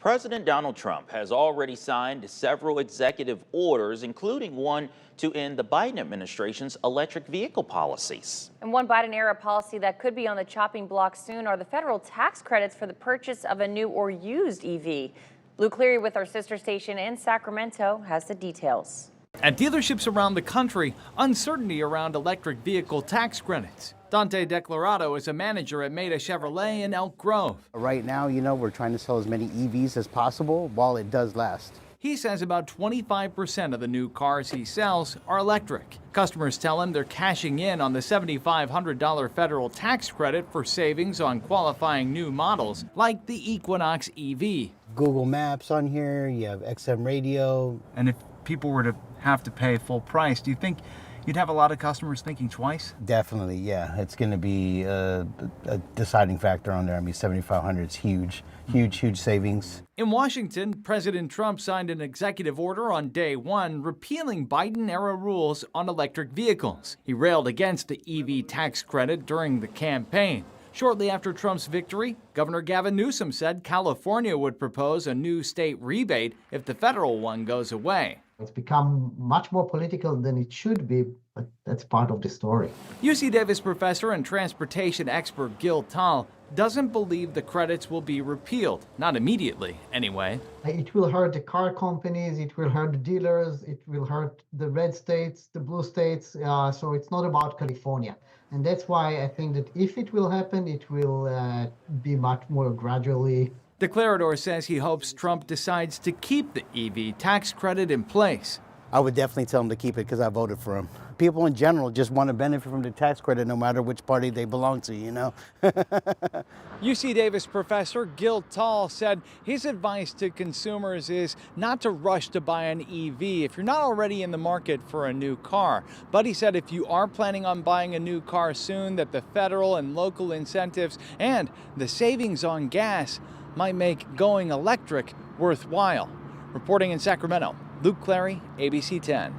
President Donald Trump has already signed several executive orders, including one to end the Biden administration's electric vehicle policies. And one Biden-era policy that could be on the chopping block soon are the federal tax credits for the purchase of a new or used EV. Luke Cleary with our sister station in Sacramento has the details. At dealerships around the country, uncertainty around electric vehicle tax credits. Dante Declarado is a manager at Maida Chevrolet in Elk Grove. Right now, we're trying to sell as many EVs as possible while it does last. He says about 25% of the new cars he sells are electric. Customers tell him they're cashing in on the $7,500 federal tax credit for savings on qualifying new models like the Equinox EV. Google Maps on here, you have XM radio. And if people were to have to pay full price, do you think you'd have a lot of customers thinking twice? Definitely, yeah. It's going to be a deciding factor on there. I mean, $7,500 is huge savings. In Washington, President Trump signed an executive order on day one repealing Biden-era rules on electric vehicles. He railed against the EV tax credit during the campaign. Shortly after Trump's victory, Governor Gavin Newsom said California would propose a new state rebate if the federal one goes away. It's become much more political than it should be, but that's part of the story. UC Davis professor and transportation expert Gil Tal doesn't believe the credits will be repealed, not immediately anyway. It will hurt the car companies, it will hurt the dealers, it will hurt the red states, the blue states, so it's not about California. And that's why I think that if it will happen, it will be much more gradually. Declarador says he hopes Trump decides to keep the EV tax credit in place. I would definitely tell him to keep it because I voted for him. People in general just want to benefit from the tax credit no matter which party they belong to, UC Davis professor Gil Tal said his advice to consumers is not to rush to buy an EV if you're not already in the market for a new car. But he said if you are planning on buying a new car soon, that the federal and local incentives and the savings on gas might make going electric worthwhile. Reporting in Sacramento, Luke Clary, ABC 10.